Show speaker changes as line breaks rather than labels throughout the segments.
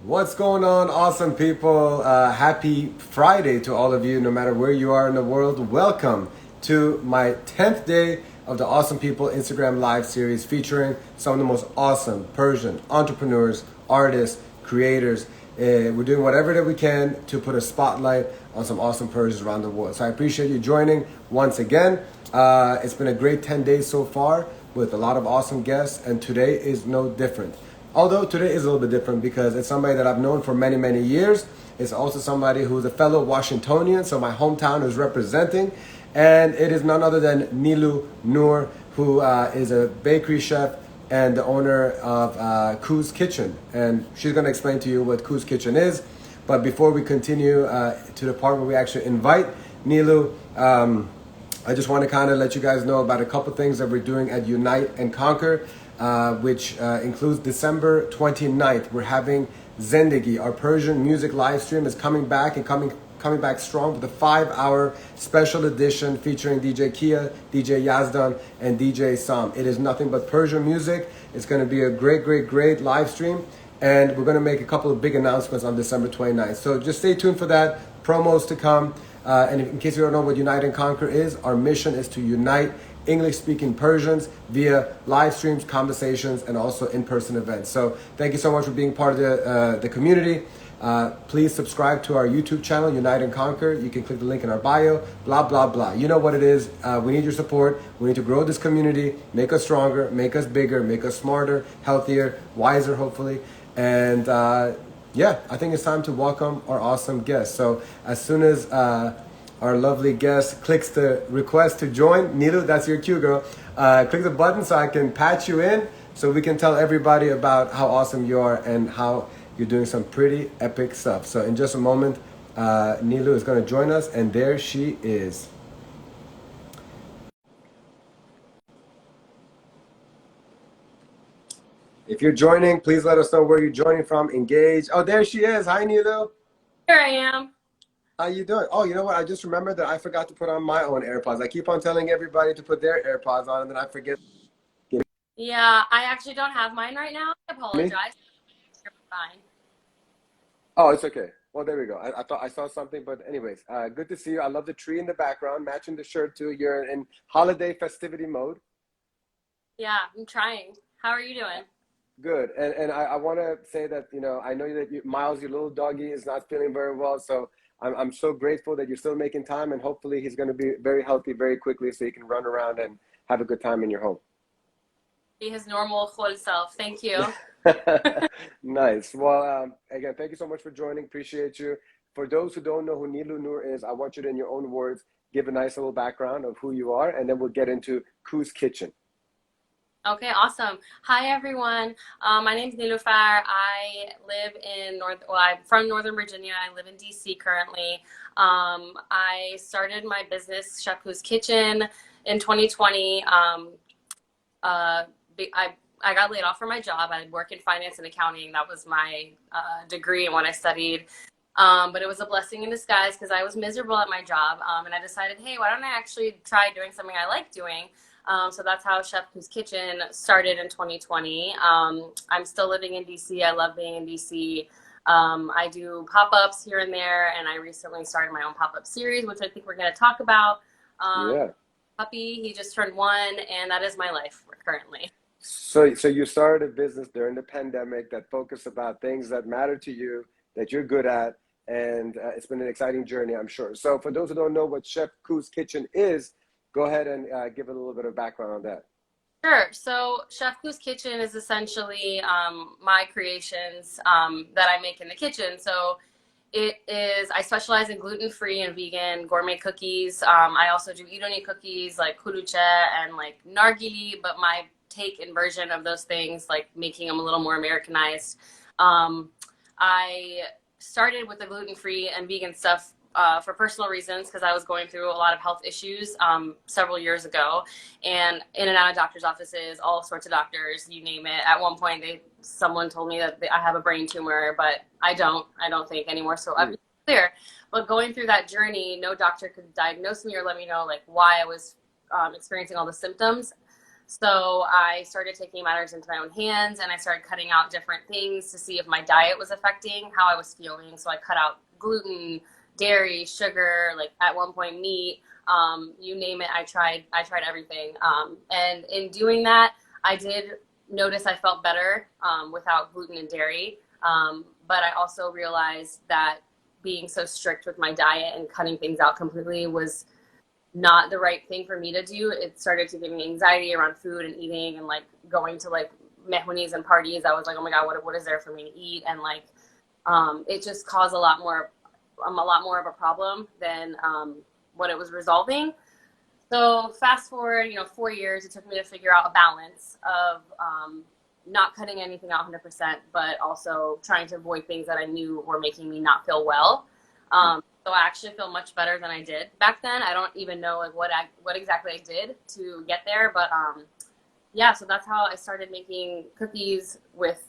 What's going on, awesome people? Happy Friday to all of you, no matter where you are in the world. Welcome to my 10th day of the Awesome People Instagram Live series featuring some of the most awesome Persian entrepreneurs, artists, creators. We're doing whatever that we can to put a spotlight on some awesome Persians around the world. So I appreciate you joining once again. It's been a great 10 days so far with a lot of awesome guests, and today is no different. Although today is a little bit different because it's somebody that I've known for many, many years. It's also somebody who's a fellow Washingtonian, so my hometown is representing. And it is none other than Niloo Nour, who is a bakery chef and the owner of Koo's Kitchen. And she's going to explain to you what Koo's Kitchen is. But before we continue to the part where we actually invite Niloo, I just want to kind of let you guys know about a couple things that we're doing at Unite and Conquer. Which includes December 29th. We're having Zendegi, our Persian music live stream is coming back and coming back strong with a 5-hour special edition featuring DJ Kia, DJ Yazdan, and DJ Sam. It is nothing but Persian music. It's going to be a great live stream, and we're going to make a couple of big announcements on December 29th. So just stay tuned for that. Promos to come. And in case you don't know what Unite and Conquer is, our mission is to unite English-speaking Persians via live streams, conversations, and also in-person events. So thank you so much for being part of the community. Please subscribe to our YouTube channel, Unite and Conquer. You can click the link in our bio, blah, blah, blah. You know what it is. We need your support. We need to grow this community, make us stronger, make us bigger, make us smarter, healthier, wiser, hopefully. And yeah, I think it's time to welcome our awesome guests. So as soon as our lovely guest clicks the request to join. Niloo, that's your cue, girl. Click the button so I can patch you in so we can tell everybody about how awesome you are and how you're doing some pretty epic stuff. So in just a moment, Niloo is going to join us, and there she is. If you're joining, please let us know where you're joining from. Engage. Oh, there she is. Hi, Niloo.
Here I am.
How you doing? Oh, you know what? I just remembered that I forgot to put on my own AirPods. I keep on telling everybody to put their AirPods on, and then I forget.
Yeah, I actually don't have mine right now. I
Me?
apologize. You're fine.
Oh, it's okay. Well, there we go. I thought I saw something, but anyways, good to see you. I love the tree in the background, matching the shirt too. You're in holiday festivity mode.
Yeah, I'm trying. How are you doing?
Good. And I want to say that, I know that Miles, your little doggy, is not feeling very well. So I'm so grateful that you're still making time, and hopefully he's going to be very healthy very quickly so you can run around and have a good time in your home.
Be his normal whole self. Thank you.
Nice. Well, again, thank you so much for joining. Appreciate you. For those who don't know who Niloo Nour is, I want you to, in your own words, give a nice little background of who you are, and then we'll get into Koo's Kitchen.
Okay, awesome. Hi, everyone. My name is Niloo Nour. I live in I'm from Northern Virginia. I live in DC currently. I started my business, Chef Koo's Kitchen, in 2020. I got laid off from my job. I work in finance and accounting. That was my degree and what I studied. But it was a blessing in disguise because I was miserable at my job. And I decided, hey, why don't I actually try doing something I like doing? So that's how Chef Koo's Kitchen started in 2020. I'm still living in DC. I love being in DC. I do pop-ups here and there, and I recently started my own pop-up series, which I think we're going to talk about.
Yeah.
Puppy, he just turned 1, and that is my life currently.
So you started a business during the pandemic that focused about things that matter to you, that you're good at, and it's been an exciting journey, I'm sure. So for those who don't know what Chef Koo's Kitchen is, go ahead and give a little bit of background on that.
Sure. So Chef Koo's Kitchen is essentially my creations that I make in the kitchen. So I specialize in gluten-free and vegan gourmet cookies. I also do eat-only cookies like Koocheh and like nargile, but my take and version of those things, like making them a little more Americanized. I started with the gluten-free and vegan stuff for personal reasons because I was going through a lot of health issues several years ago, and in and out of doctor's offices, all sorts of doctors, you name it. At one point, someone told me that I have a brain tumor, but I don't think anymore. So I'm clear. But going through that journey, no doctor could diagnose me or let me know like why I was experiencing all the symptoms. So I started taking matters into my own hands, and I started cutting out different things to see if my diet was affecting how I was feeling. So I cut out gluten, dairy, sugar, like at one point meat, you name it. I tried everything. And in doing that, I did notice I felt better without gluten and dairy. But I also realized that being so strict with my diet and cutting things out completely was not the right thing for me to do. It started to give me anxiety around food and eating, and like going to like mehunis and parties. I was like, oh my God, what is there for me to eat? And like, it just caused a lot more of a problem than what it was resolving. So fast forward, 4 years, it took me to figure out a balance of not cutting anything out 100%, but also trying to avoid things that I knew were making me not feel well. So I actually feel much better than I did back then. I don't even know like what exactly I did to get there, but yeah, so that's how I started making cookies with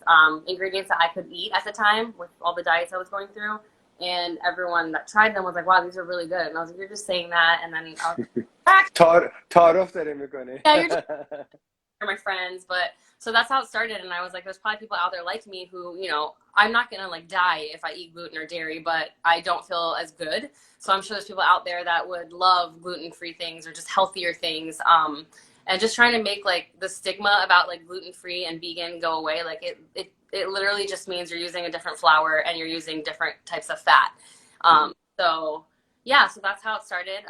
ingredients that I could eat at the time with all the diets I was going through. And everyone that tried them was like, wow, these are really good. And I was like, you're just saying that. And then I was like,
تعارف داریم میکنی.
yeah, you're just my friends. But so that's how it started. And I was like, there's probably people out there like me who, I'm not going to like die if I eat gluten or dairy, but I don't feel as good. So I'm sure there's people out there that would love gluten-free things or just healthier things. And just trying to make like the stigma about like gluten-free and vegan go away. Like it literally just means you're using a different flour and you're using different types of fat. So yeah, so that's how it started.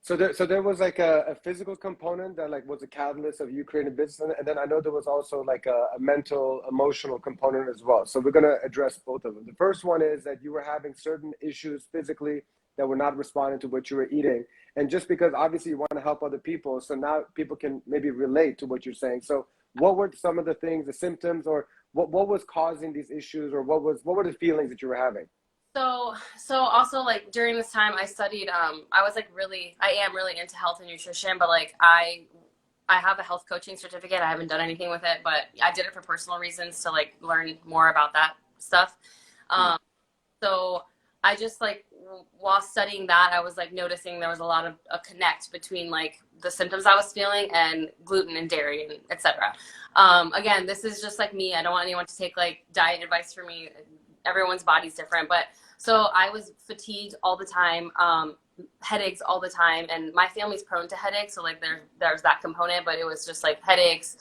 So there was like a physical component that like was a catalyst of you creating business, and then I know there was also like a mental, emotional component as well. So we're gonna address both of them. The first one is that you were having certain issues physically that were not responding to what you were eating, and just because obviously you want to help other people, so now people can maybe relate to what you're saying. So what were some of the things, the symptoms, or what was causing these issues, or what were the feelings that you were having?
So also like during this time I studied, I am really into health and nutrition, but like I have a health coaching certificate. I haven't done anything with it, but I did it for personal reasons to like learn more about that stuff. So I just like while studying that, I was like noticing there was a lot of a connect between like the symptoms I was feeling and gluten and dairy and etc. Again, this is just like me. I don't want anyone to take like diet advice from me. Everyone's body's different, but so I was fatigued all the time, headaches all the time, and my family's prone to headaches, so like there's that component, but it was just like headaches,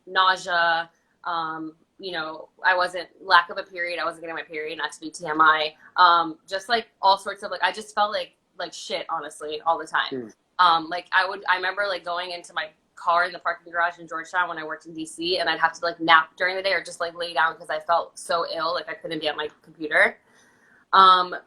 nausea, I wasn't lack of a period, I wasn't getting my period, not to be TMI, just like all sorts of like I just felt like shit honestly all the time. I remember like going into my car in the parking garage in Georgetown when I worked in DC, and I'd have to like nap during the day or just like lay down because I felt so ill, like I couldn't be at my computer.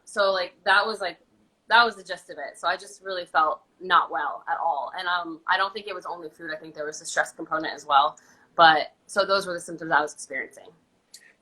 So like that was the gist of it. So I just really felt not well at all. And I don't think it was only food. I think there was a stress component as well. But so those were the symptoms I was experiencing.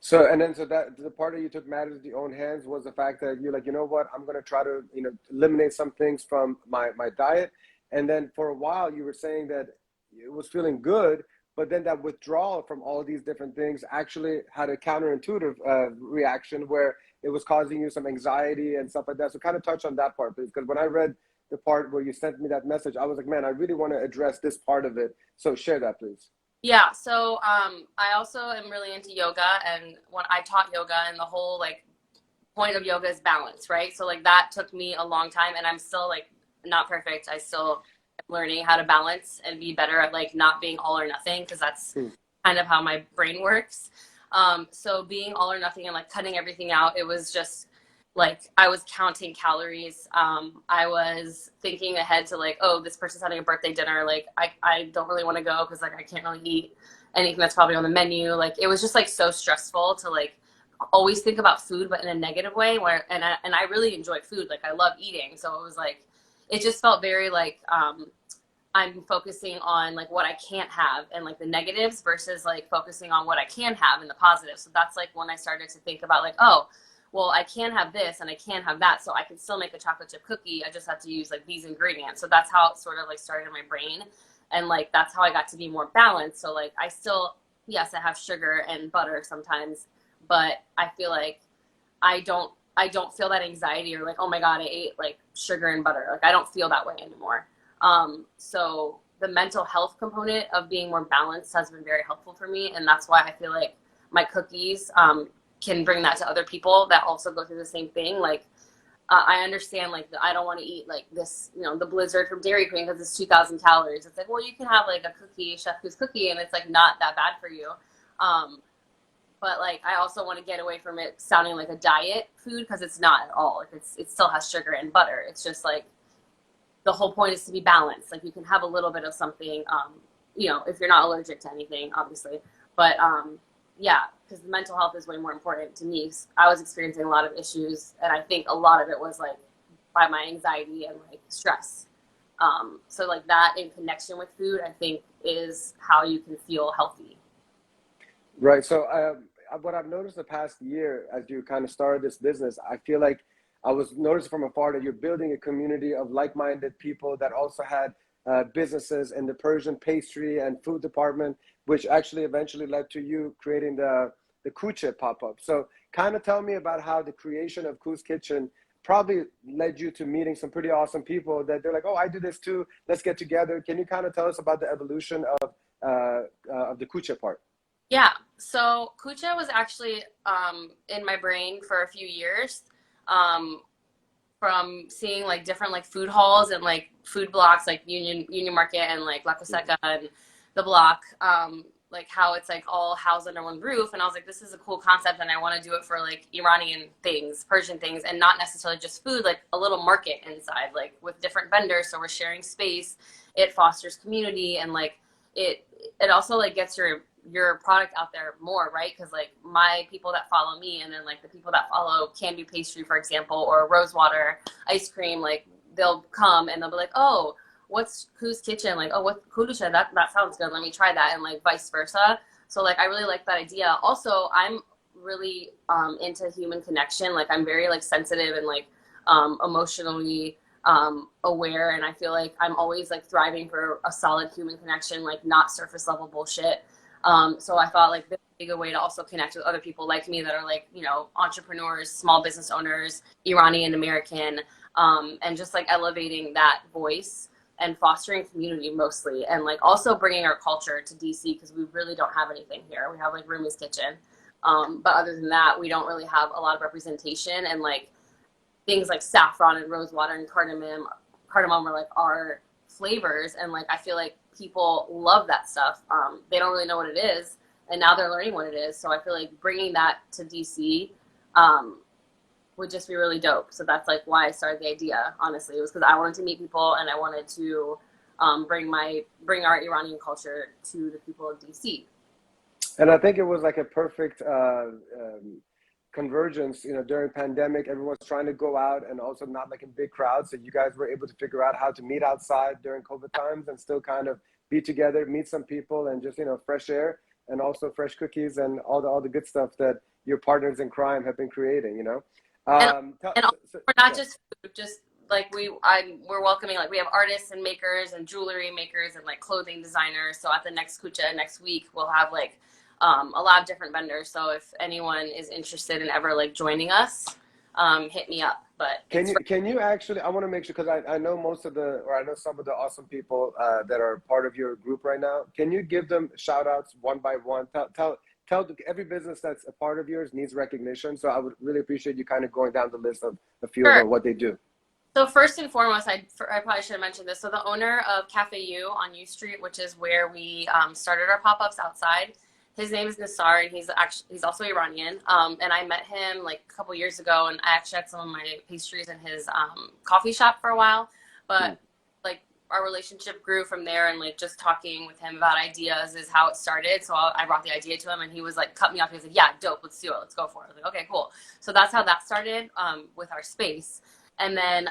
So that the part that you took matters into your own hands was the fact that you're like, you know what, I'm going to try to eliminate some things from my diet. And then for a while you were saying that it was feeling good, but then that withdrawal from all these different things actually had a counterintuitive reaction where it was causing you some anxiety and stuff like that. So kind of touch on that part, please, because when I read the part where you sent me that message, I was like, man, I really want to address this part of it. So share that, please.
Yeah. So I also am really into yoga, and when I taught yoga, and the whole like point of yoga is balance, right? So like that took me a long time, and I'm still like not perfect. I still am learning how to balance and be better at like not being all or nothing, because that's kind of how my brain works. So being all or nothing and like cutting everything out, it was just like I was counting calories. I was thinking ahead to like, oh, this person's having a birthday dinner. Like I don't really want to go because like I can't really eat anything that's probably on the menu. Like it was just like so stressful to like always think about food, but in a negative way. And I really enjoy food. Like I love eating. So it was like it just felt very like I'm focusing on like what I can't have and like the negatives versus like focusing on what I can have and the positives. So that's like when I started to think about like, oh, well, I can have this and I can have that. So I can still make a chocolate chip cookie. I just have to use like these ingredients. So that's how it sort of like started in my brain. And like, that's how I got to be more balanced. So like, I still, yes, I have sugar and butter sometimes, but I feel like I don't feel that anxiety or like, oh my God, I ate like sugar and butter. Like I don't feel that way anymore. So the mental health component of being more balanced has been very helpful for me. And that's why I feel like my cookies can bring that to other people that also go through the same thing. Like, I understand, like, I don't want to eat, like, this, you know, the Blizzard from Dairy Queen because it's 2,000 calories. It's like, well, you can have, like, a cookie, Chef Koo's cookie, and it's, like, not that bad for you. But, like, I also want to get away from it sounding like a diet food because it's not at all. Like, it still has sugar and butter. It's just, like, the whole point is to be balanced. Like, you can have a little bit of something, you know, if you're not allergic to anything, obviously. But, yeah, because mental health is way more important to me. I was experiencing a lot of issues, and I think a lot of it was, like, by my anxiety and, like, stress. So, like, that in connection with food, I think, is how you can feel healthy.
Right. So what I've noticed the past year, as you kind of started this business, I feel like I was noticing from afar that you're building a community of like-minded people that also had businesses in the Persian pastry and food department, which actually eventually led to you creating the Koocheh pop-up. So kind of tell me about how the creation of Koo's Kitchen probably led you to meeting some pretty awesome people that they're like, oh, I do this too. Let's get together. Can you kind of tell us about the evolution of the Koocheh part?
Yeah, so Koocheh was actually in my brain for a few years, from seeing like different like food halls and like food blocks like Union Market and like La Coseca and the block, like how it's like all housed under one roof. And I was like, this is a cool concept, and I want to do it for like Iranian things, Persian things, and not necessarily just food, like a little market inside, like with different vendors. So we're sharing space. It fosters community, and like it also like gets your product out there more, right? Because like my people that follow me, and then like the people that follow Candy Pastry, for example, or Rosewater ice cream, like they'll come and they'll be like, oh, what's Koo's Kitchen? Like, oh, what Koocheh? That sounds good. Let me try that, and like vice versa. So like I really like that idea. Also, I'm really into human connection. Like I'm very like sensitive and like emotionally aware, and I feel like I'm always like thriving for a solid human connection, like not surface level bullshit. So I thought like this would be a good way to also connect with other people like me that are like, you know, entrepreneurs, small business owners, Iranian-American, and just like elevating that voice and fostering community mostly. And like also bringing our culture to DC, because we really don't have anything here. We have like Rumi's Kitchen. But other than that, we don't really have a lot of representation, and like things like saffron and rosewater and cardamom are like our flavors. And like I feel like people love that stuff. They don't really know what it is, and now they're learning what it is. So I feel like bringing that to DC would just be really dope. So that's like why I started the idea. Honestly, it was because I wanted to meet people, and I wanted to bring our Iranian culture to the people of DC.
And I think it was like a perfect convergence, you know, during pandemic. Everyone's trying to go out and also not like in big crowds. So you guys were able to figure out how to meet outside during COVID times and still kind of be together, meet some people, and just, you know, fresh air and also fresh cookies and all the good stuff that your partners in crime have been creating, you know.
And we're not just food, just like we're welcoming, like we have artists and makers and jewelry makers and like clothing designers. So at the next Koocheh next week, we'll have like a lot of different vendors. So if anyone is interested in ever like joining us, hit me up. But
can you actually, I want to make sure, because I know I know some of the awesome people that are part of your group right now. Can you give them shout outs one by one? Tell every business that's a part of yours needs recognition. So I would really appreciate you kind of going down the list of a few of what they do.
So first and foremost, I probably should have mentioned this. So the owner of Cafe U on U Street, which is where we started our pop-ups outside, his name is Nisar, and he's also Iranian. And I met him like a couple years ago, and I actually had some of my pastries in his coffee shop for a while. But like our relationship grew from there, and like just talking with him about ideas is how it started. So I brought the idea to him, and he was like, cut me off. He was like, yeah, dope, let's do it, let's go for it. I was like, okay, cool. So that's how that started with our space. And then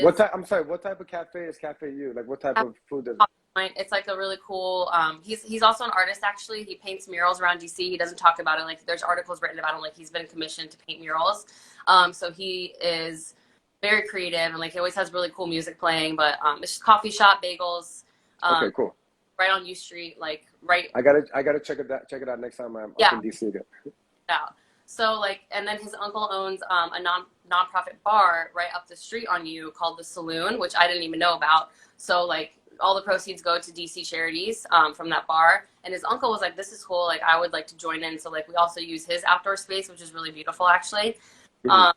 what type of cafe is Cafe U? Like what type of food does it?
It's like a really cool, he's also an artist actually. He paints murals around DC. He doesn't talk about it. Like there's articles written about him, like he's been commissioned to paint murals. So he is very creative, and like he always has really cool music playing, but it's just coffee shop, bagels.
Okay, cool.
Right on U Street, like right.
I gotta check it out next time I'm up in DC again.
Yeah. So like, and then his uncle owns a nonprofit bar right up the street on U called The Saloon, which I didn't even know about. So like all the proceeds go to DC charities from that bar. And his uncle was like, this is cool. Like, I would like to join in. So like, we also use his outdoor space, which is really beautiful, actually.
Mhm.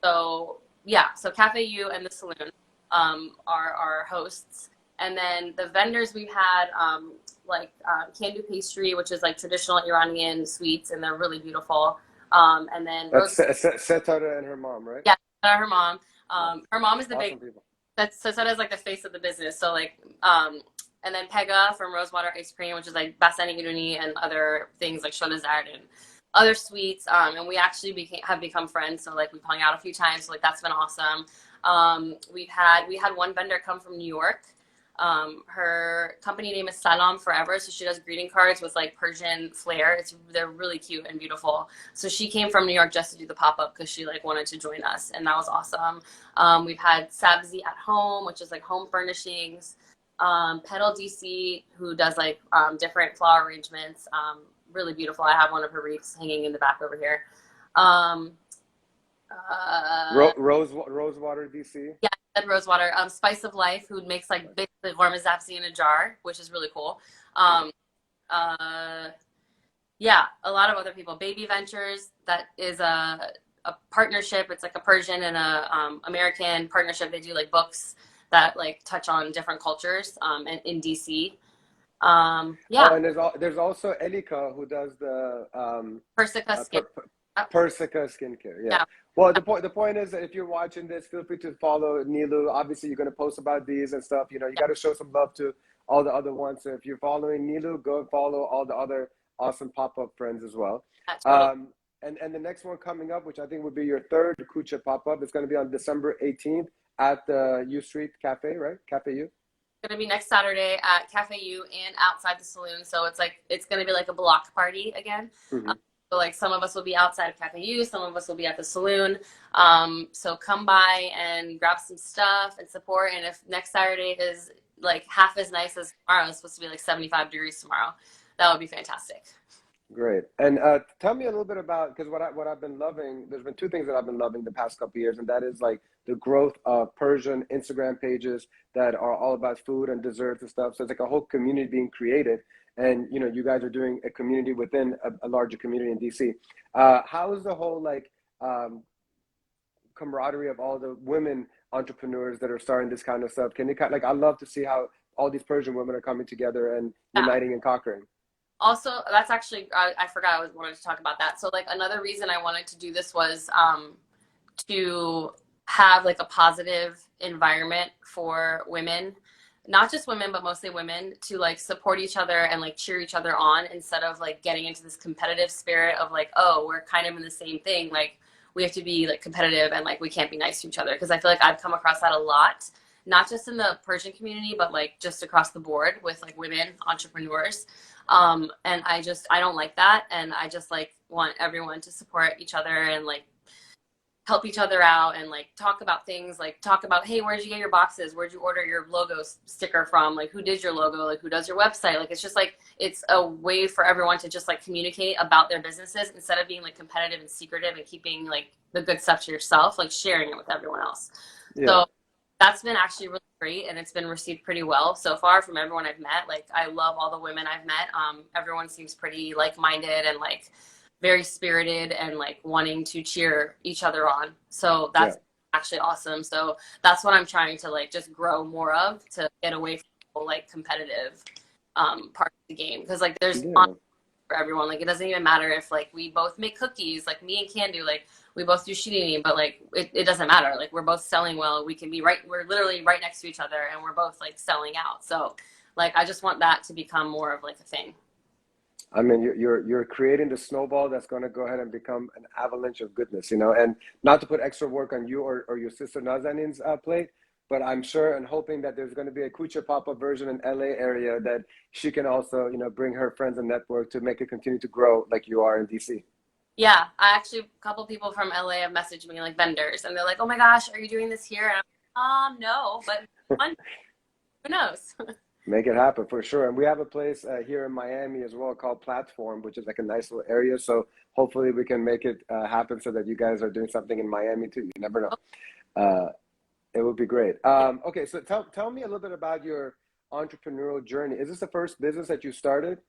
So yeah, so Cafe U and the Saloon are our hosts. And then the vendors we've had, Candu Pastry, which is like traditional Iranian sweets, and they're really beautiful. And then
That's
Rose,
Setara and her mom, right?
yeah, her mom.
Awesome.
Her mom is the big,
Awesome people.
that's Sasetta like the face of the business. So like, and then Pega from Rosewater Ice Cream, which is like Basani Iruni and other things like Sholazard and other sweets. And we actually have become friends. So like we've hung out a few times. So like that's been awesome. We had one vendor come from New York. Her company name is Salam Forever, so she does greeting cards with like Persian flair. They're really cute and beautiful. So she came from New York just to do the pop-up because she like wanted to join us, and that was awesome. We've had Sabzi at Home, which is like home furnishings. Petal DC, who does like different flower arrangements, really beautiful. I have one of her wreaths hanging in the back over here.
Rosewater, DC.
Yeah, Rosewater. Spice of Life, who makes like basically Hormazapsi in a jar, which is really cool. Yeah, a lot of other people. Baby Ventures, that is a partnership. It's like a Persian and a American partnership. They do like books that like touch on different cultures in DC. Yeah.
Oh, and there's also Elika who does the
Persica Skin.
Persica skincare. Yeah.
Yeah.
Well, the point is that if you're watching this, feel free to follow Niloo. Obviously, you're going to post about these and stuff. You know, you got to show some love to all the other ones. So if you're following Niloo, go and follow all the other awesome pop-up friends as well.
Totally.
And the next one coming up, which I think would be your third Koocheh pop-up, it's going to be on December 18th at the U Street Cafe, right? Cafe U.
It's going to be next Saturday at Cafe U and outside the saloon. So it's going to be like a block party again.
Mm-hmm.
So like some of us will be outside of Cafe U, some of us will be at the saloon. So come by and grab some stuff and support. And if next Saturday is like half as nice as tomorrow, it's supposed to be like 75 degrees tomorrow, that would be fantastic.
Great. And tell me a little bit about, because what I've been loving, there's been two things that I've been loving the past couple of years, and that is like the growth of Persian Instagram pages that are all about food and desserts and stuff. So it's like a whole community being created. And, you know, you guys are doing a community within a larger community in DC. How is the whole like camaraderie of all the women entrepreneurs that are starting this kind of stuff? Can you like, I love to see how all these Persian women are coming together and uniting and conquering.
Also, that's actually, I forgot I wanted to talk about that. So like another reason I wanted to do this was to have like a positive environment for women, not just women, but mostly women, to like support each other and like cheer each other on instead of like getting into this competitive spirit of like, oh, we're kind of in the same thing. Like we have to be like competitive and like we can't be nice to each other. Because I feel like I've come across that a lot, not just in the Persian community, but like just across the board with like women entrepreneurs. And I don't like that. And I just like want everyone to support each other and like help each other out and like talk about things, like talk about, hey, where'd you get your boxes? Where'd you order your logo sticker from? Like who did your logo? Like who does your website? Like, it's just like, it's a way for everyone to just like communicate about their businesses instead of being like competitive and secretive and keeping like the good stuff to yourself, like sharing it with everyone else. Yeah. So that's been actually really great, and it's been received pretty well so far from everyone I've met. Like I love all the women I've met. Everyone seems pretty like-minded and like very spirited and like wanting to cheer each other on. So that's actually awesome. So that's what I'm trying to like just grow more of, to get away from like competitive part of the game, because like there's for everyone. Like it doesn't even matter if like we both make cookies, like me and Candu, like we both do shitini, but like it doesn't matter. Like we're both selling well. We can be we're literally right next to each other and we're both like selling out. So like I just want that to become more of like a thing.
I mean, you're creating the snowball that's going to go ahead and become an avalanche of goodness, you know, and not to put extra work on you or your sister Nazanin's plate, but I'm sure and hoping that there's going to be a Koocheh pop-up version in LA area that she can also, you know, bring her friends and network to make it continue to grow like you are in DC.
Yeah, I actually, a couple people from LA have messaged me, like vendors, and they're like, oh my gosh, are you doing this here? And I'm like, no, but who knows?
Make it happen for sure. And we have a place here in Miami as well called Platform, which is like a nice little area. So hopefully we can make it happen so that you guys are doing something in Miami too. You never know. It would be great. Okay, so tell me a little bit about your entrepreneurial journey. Is this the first business that you started?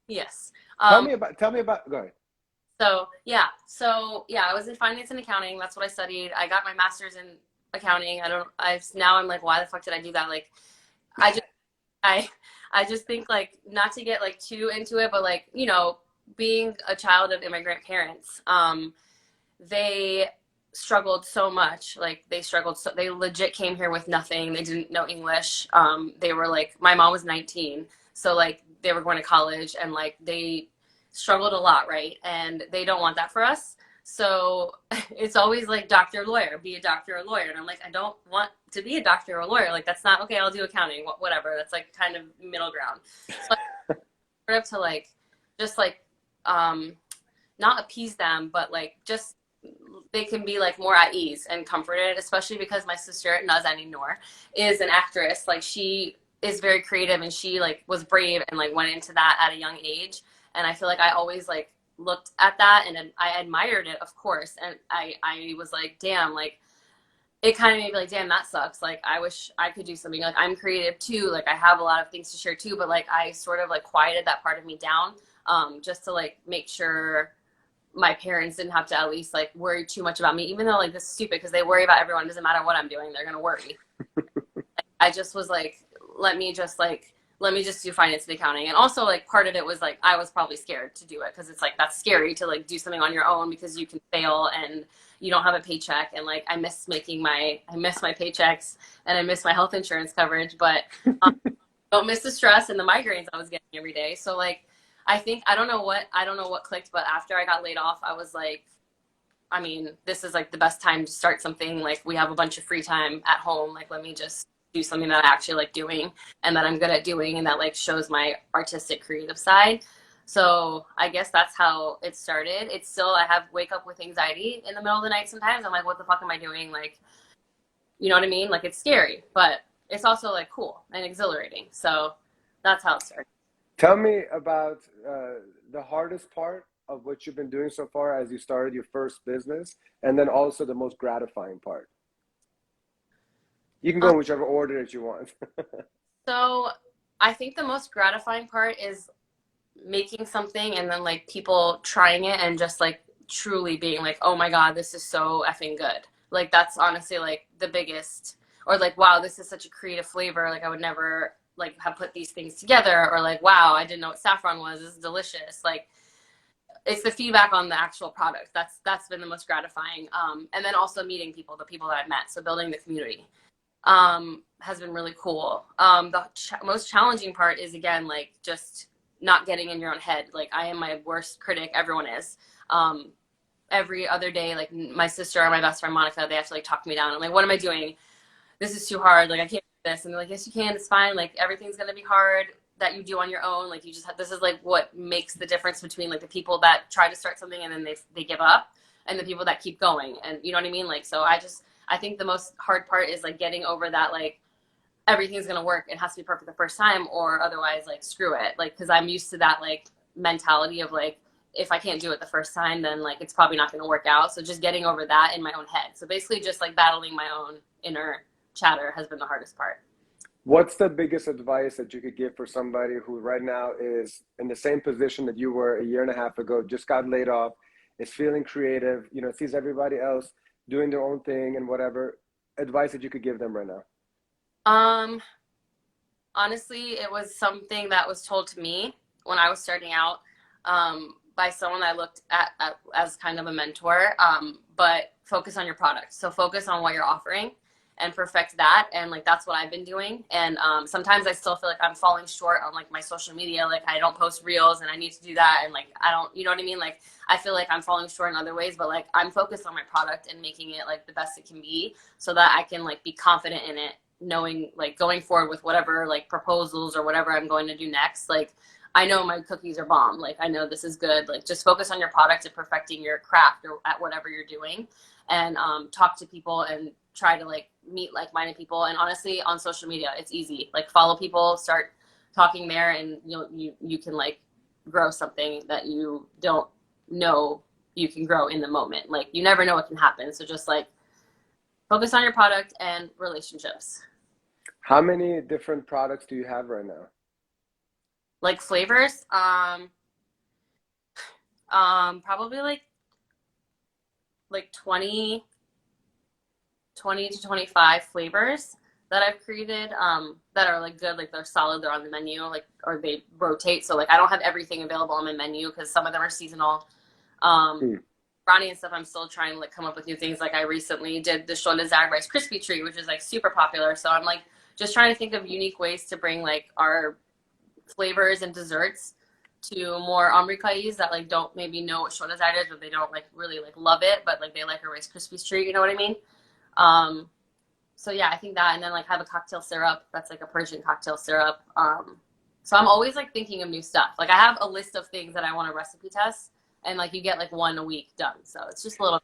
Yes.
Tell me about, go ahead.
So yeah, I was in finance and accounting. That's what I studied. I got my master's in accounting. Now I'm like, why the fuck did I do that? Like, I just, I, I just think like not to get like too into it, but like, being a child of immigrant parents, they struggled so much. Like they legit came here with nothing. They didn't know English. They were like, my mom was 19. So like they were going to college and like they struggled a lot, right? And they don't want that for us. So it's always like doctor, lawyer, be a doctor or lawyer. And I'm like, I don't want to be a doctor or a lawyer. Like that's not okay. I'll do accounting, whatever. That's like kind of middle ground. So I started to like, just like, not appease them, but like just they can be like more at ease and comforted, especially because my sister Niloo Nour is an actress. Like she is very creative and she like was brave and like went into that at a young age. And I feel like I always like looked at that and I admired it, of course. And I was like, damn, like it kind of made me like, damn, that sucks. Like I wish I could do something. Like I'm creative too. Like I have a lot of things to share too, but like I sort of like quieted that part of me down, just to like make sure my parents didn't have to at least like worry too much about me, even though like this is stupid because they worry about everyone. It doesn't matter what I'm doing, they're gonna worry. I just was like, let me just do finance and accounting. And also like part of it was like I was probably scared to do it because it's like that's scary to like do something on your own because you can fail and you don't have a paycheck. And like I miss my paychecks and I miss my health insurance coverage, but don't miss the stress and the migraines I was getting every day. So like I think I don't know what clicked, but after I got laid off, I was like, I mean, this is like the best time to start something. Like we have a bunch of free time at home. Like let me just do something that I actually like doing and that I'm good at doing and that like shows my artistic creative side. So I guess that's how it started. It's still, I wake up with anxiety in the middle of the night sometimes. I'm like, what the fuck am I doing? Like, you know what I mean? Like it's scary, but it's also like cool and exhilarating. So that's how it started.
Tell me about the hardest part of what you've been doing so far as you started your first business, and then also the most gratifying part. You can go in whichever order that you want.
So I think the most gratifying part is making something and then like people trying it and just like truly being like, oh my God, this is so effing good. Like that's honestly like the biggest, or like, wow, this is such a creative flavor. Like I would never like have put these things together, or like, wow, I didn't know what saffron was. This is delicious. Like it's the feedback on the actual product. That's been the most gratifying. And then also meeting people, the people that I've met. So building the community has been really cool. The most challenging part is again, like just not getting in your own head. Like I am my worst critic. Everyone is. Every other day, like my sister or my best friend Monica, they have to like talk me down. I'm like, what am I doing? This is too hard. Like I can't do this. And they're like, yes, you can. It's fine. Like everything's gonna be hard that you do on your own. Like you just have, this is like what makes the difference between like the people that try to start something and then they give up, and the people that keep going. And you know what I mean? Like so I think the most hard part is like getting over that, like everything's gonna work. It has to be perfect the first time, or otherwise like screw it. Like because I'm used to that like mentality of like, if I can't do it the first time, then like it's probably not going to work out. So just getting over that in my own head. So basically just like battling my own inner chatter has been the hardest part.
What's the biggest advice that you could give for somebody who right now is in the same position that you were a year and a half ago, just got laid off, is feeling creative, sees everybody else doing their own thing and whatever advice that you could give them right now?
Honestly, it was something that was told to me when I was starting out. By someone I looked at as kind of a mentor, but focus on your product. So focus on what you're offering and perfect that. And like, that's what I've been doing. And sometimes I still feel like I'm falling short on like my social media. Like I don't post reels and I need to do that. And like, I don't, you know what I mean? Like, I feel like I'm falling short in other ways, but like I'm focused on my product and making it like the best it can be so that I can like be confident in it, knowing like going forward with whatever like proposals or whatever I'm going to do next. Like, I know my cookies are bomb. Like, I know this is good. Like, just focus on your product and perfecting your craft or at whatever you're doing, and talk to people and try to like meet like-minded people. And honestly, on social media, it's easy. Like, follow people, start talking there, and you can like grow something that you don't know you can grow in the moment. Like, you never know what can happen. So just like focus on your product and relationships.
How many different products do you have right now?
Like flavors, probably like 20 to 25 flavors that I've created, that are like good, like they're solid, they're on the menu, like, or they rotate. So like I don't have everything available on my menu because some of them are seasonal. Um,
Hmm.
Brownie and stuff, I'm still trying to like come up with new things. Like I recently did the Sholazad Rice Krispie treat, which is like super popular. So I'm like just trying to think of unique ways to bring like our flavors and desserts to more Amrikais that like don't maybe know what Sholazad is, or they don't like really like love it, but like they like a Rice Krispie treat. You know what I mean? Um, so yeah, I think that, and then like have a cocktail syrup that's like a Persian cocktail syrup. So I'm always like thinking of new stuff. Like I have a list of things that I want to recipe test, and like you get like one a week done. So it's just a little.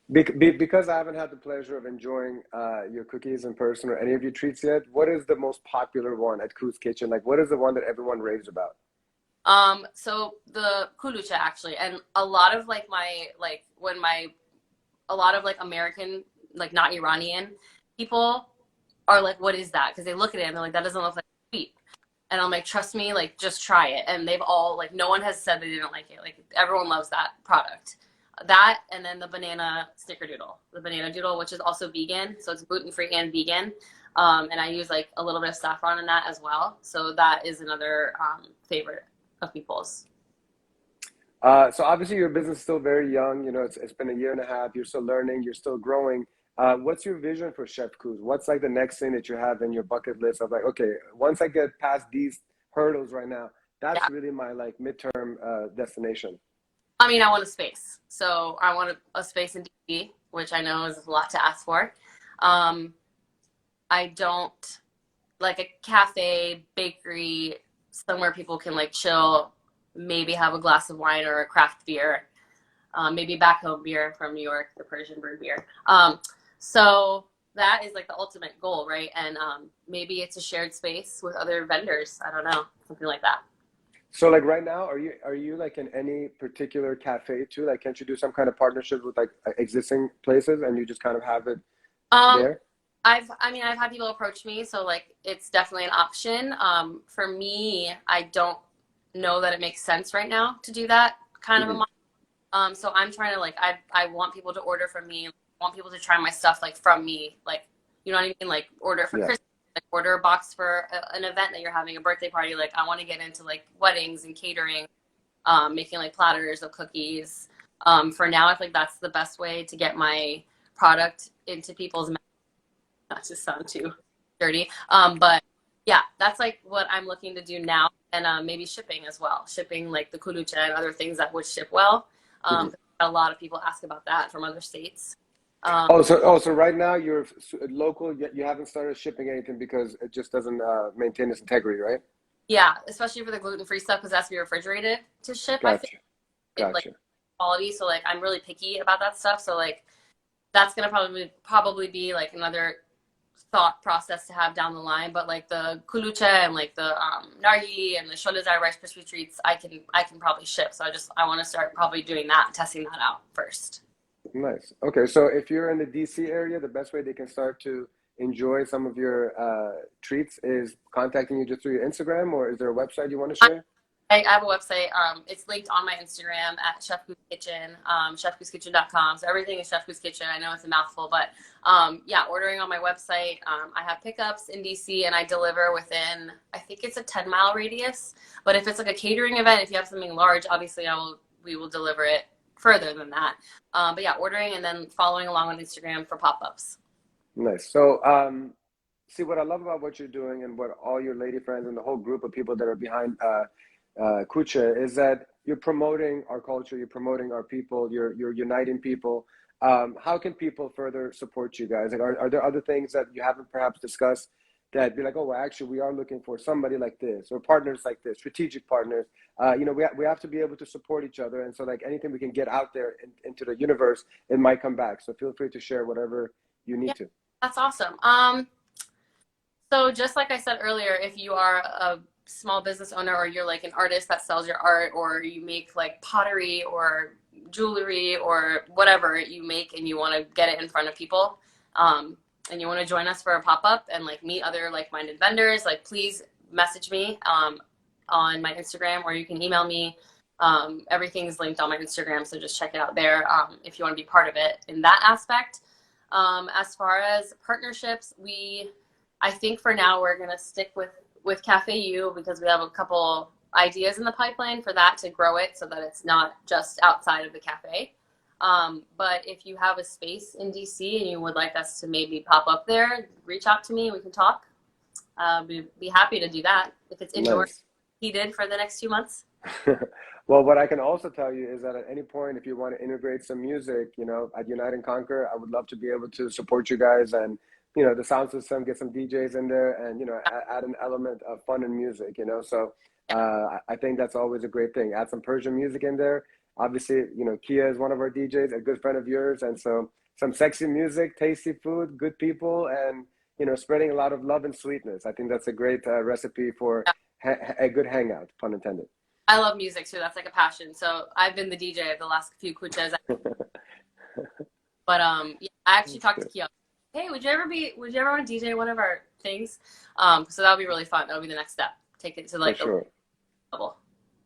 Because I haven't had the pleasure of enjoying your cookies in person or any of your treats yet, what is the most popular one at Koo's Kitchen? Like, what is the one that everyone raves about?
So the Koocheh actually, and a lot of like my like when my a lot of like American, like not Iranian people are like, what is that? Because they look at it and they're like, that doesn't look like sweet. And I'm like, trust me, like just try it. And they've all like, no one has said they didn't like it. Like everyone loves that product. That and then the banana Snickerdoodle, the banana doodle, which is also vegan, so it's gluten-free and vegan. And I use like a little bit of saffron in that as well. So that is another favorite of people's.
So obviously your business is still very young. You know, it's been a year and a half. You're still learning. You're still growing. What's your vision for Chef Koo's? What's like the next thing that you have in your bucket list of like, okay, once I get past these hurdles right now,
Yeah.
that's really my like midterm destination.
I mean, I want a space. So I want a space in DC, which I know is a lot to ask for. Um, I don't like a cafe, bakery, somewhere people can like chill, maybe have a glass of wine or a craft beer, maybe back home beer from New York, the Persian brewed beer. So that is like the ultimate goal, right? And maybe it's a shared space with other vendors. I don't know, something like that.
So like right now, are you like in any particular cafe too? Like, can't you do some kind of partnership with like existing places and you just kind of have it
Um,
there?
I mean, I've had people approach me, so like it's definitely an option. For me, I don't know that it makes sense right now to do that kind of a
Hmm.
model. So I'm trying to like, I want people to order from me, I want people to try my stuff like from me, like, you know what I mean? Like order for
Yeah.
Christmas, like order a box for an event that you're having, a birthday party. Like I want to get into like weddings and catering, making like platters of cookies. For now, I think that's the best way to get my product into people's mouths, not to sound too dirty. But yeah, that's like what I'm looking to do now, and maybe shipping as well, shipping like the kulucha and other things that would ship well.
Hmm.
A lot of people ask about that from other states.
Oh, so right now you're local, yet you haven't started shipping anything because it just doesn't maintain its integrity, right?
Yeah, especially for the gluten-free stuff because it has to be refrigerated to ship. I think
Gotcha.
it like
Gotcha.
quality, so like I'm really picky about that stuff. So like that's gonna probably be like another thought process to have down the line. But like the kulucha and like the nargile and the sholazai rice crispy treats, I can probably ship. So I want to start probably doing that, testing that out first.
Nice. Okay, so if you're in the DC area, the best way they can start to enjoy some of your treats is contacting you just through your Instagram, or is there a website you want to share?
I have a website. It's linked on my Instagram at Chef Koo's Kitchen, chefkooskitchen.com. So everything is Chef Koo's Kitchen. I know it's a mouthful, but yeah, ordering on my website. I have pickups in DC and I deliver within, I think it's a 10-mile radius. But if it's like a catering event, if you have something large, obviously we will deliver it further than that. But yeah, ordering and then following along on Instagram for pop-ups.
Nice. So, see, what I love about what you're doing and what all your lady friends and the whole group of people that are behind Koocheh is that you're promoting our culture, you're promoting our people, you're uniting people. How can people further support you guys? Like, are there other things that you haven't perhaps discussed that be like, oh, well, actually, we are looking for somebody like this or partners like this, strategic partners. We have to be able to support each other, and so like anything we can get out there into the universe, it might come back. So feel free to share whatever you
Yeah,
need to.
that's awesome. So just like I said earlier, if you are a small business owner or you're like an artist that sells your art or you make like pottery or jewelry or whatever you make and you want to get it in front of people, and you want to join us for a pop-up and like meet other like-minded vendors, like please message me on my Instagram, or you can email me. Everything's linked on my Instagram, so just check it out there if you want to be part of it in that aspect. As far as partnerships, I think for now we're gonna stick with Cafe U, because we have a couple ideas in the pipeline for that, to grow it so that it's not just outside of the cafe. But if you have a space in DC and you would like us to maybe pop up there, reach out to me. We can talk. We'd be happy to do that if it's indoor.
Nice.
Heated for the next 2 months.
Well, what I can also tell you is that at any point, if you want to integrate some music, you know, at Unite and Conquer, I would love to be able to support you guys, and, you know, the sound system, get some DJs in there, and, you know, add an element of fun and music, you know. So I think that's always a great thing. Add some Persian music in there. Obviously, you know, Kia is one of our DJs, a good friend of yours. And so some sexy music, tasty food, good people, and, you know, spreading a lot of love and sweetness. I think that's a great recipe for a good hangout, pun intended.
I love music too. That's like a passion. So I've been the DJ of the last few Koochehs. But yeah, I actually talked to Kia. Hey, would you ever want to DJ one of our things? So that would be really fun. That would be the next step. Take it to like the level.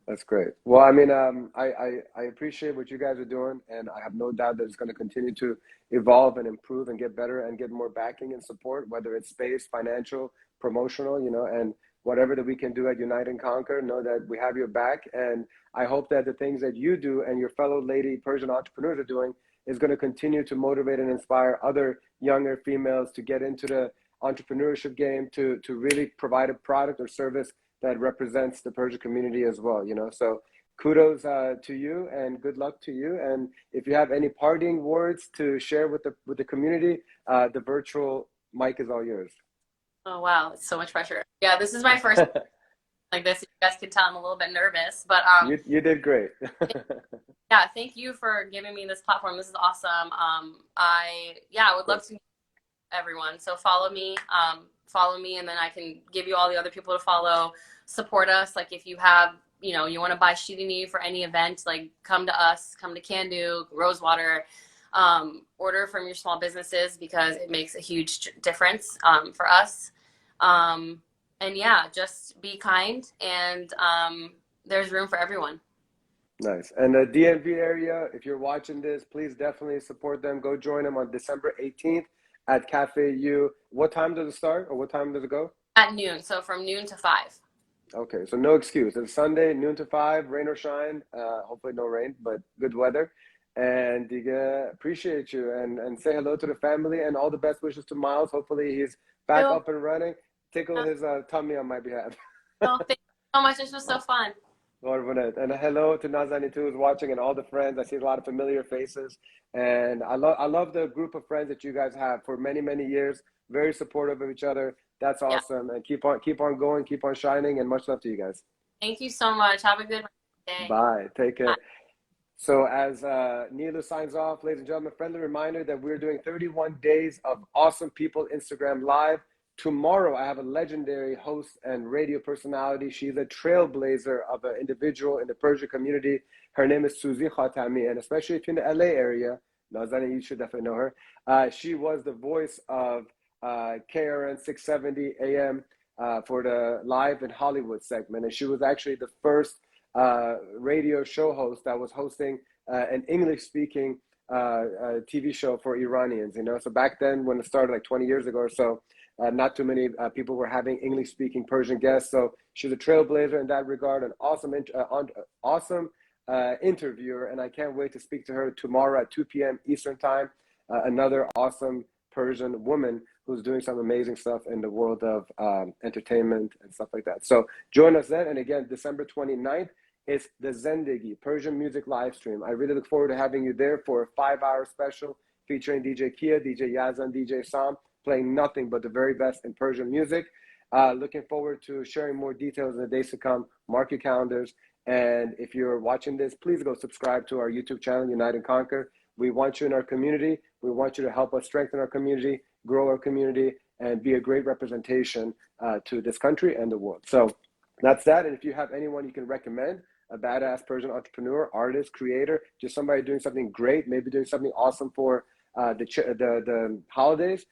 That's great. Well, I mean, I appreciate what you guys are doing, and I have no doubt that it's going to continue to evolve and improve and get better and get more backing and support, whether it's space, financial, promotional, you know, and whatever that we can do at Unite and Conquer, know that we have your back. And I hope that the things that you do and your fellow lady Persian entrepreneurs are doing is going to continue to motivate and inspire other younger females to get into the entrepreneurship game, to really provide a product or service that represents the Persian community as well, you know. So kudos to you, and good luck to you. And if you have any parting words to share with the community, the virtual mic is all yours.
Oh, wow. It's so much pressure. Yeah, this is my first like this. You guys can tell I'm a little bit nervous, but
you did great.
Yeah, thank you for giving me this platform. This is awesome. I would love to meet everyone. So follow me, and then I can give you all the other people to follow. Support us. Like if you have, you know, you want to buy Shidini for any event, like come to us, come to Candu, Rosewater. Order from your small businesses, because it makes a huge difference for us. And yeah, just be kind, and there's room for everyone.
Nice. And the DMV area, if you're watching this, please definitely support them. Go join them on December 18th at Cafe U. What time does it start, or what time does it go?
At noon. So from noon to 5.
Okay, so no excuse. It's Sunday, noon to 5, rain or shine. Hopefully no rain, but good weather. And appreciate you, and say hello to the family, and all the best wishes to Miles. Hopefully he's back up and running. Tickle his tummy on my behalf.
Oh, thank you so much. This was so fun.
And hello to Nazani too, who's watching, and all the friends. I see a lot of familiar faces, and I love the group of friends that you guys have for many, many years. Very supportive of each other. That's awesome. Yeah. And keep on going, keep on shining, and much love to you guys.
Thank you so much. Have a good day.
Bye. Take care. Bye. So as Niloo signs off, ladies and gentlemen, friendly reminder that we're doing 31 days of Awesome People Instagram Live. Tomorrow, I have a legendary host and radio personality. She's a trailblazer of an individual in the Persian community. Her name is Suzy Khatami, and especially if you're in the LA area, Nazani, you should definitely know her. She was the voice of KRN 670 AM for the Live in Hollywood segment, and she was actually the first radio show host that was hosting an English-speaking TV show for Iranians, you know. So back then, when it started like 20 years ago or so, not too many people were having English-speaking Persian guests. So she's a trailblazer in that regard, an awesome interviewer, and I can't wait to speak to her tomorrow at 2 p.m. Eastern Time. Another awesome Persian woman who's doing some amazing stuff in the world of entertainment and stuff like that. So join us then. And again, December 29th, it's the Zendegi Persian music live stream. I really look forward to having you there for a 5-hour special featuring DJ Kia, DJ Yazan, DJ Sam, playing nothing but the very best in Persian music. Looking forward to sharing more details in the days to come. Mark your calendars. And if you're watching this, please go subscribe to our YouTube channel, Unite and Conquer. We want you in our community. We want you to help us strengthen our community, grow our community, and be a great representation to this country and the world. So that's that. And if you have anyone you can recommend, a badass Persian entrepreneur, artist, creator, just somebody doing something great, maybe doing something awesome for the holidays,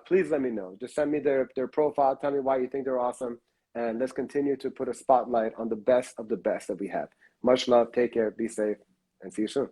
please let me know. Just send me their profile. Tell me why you think they're awesome. And let's continue to put a spotlight on the best of the best that we have. Much love. Take care. Be safe. And see you soon.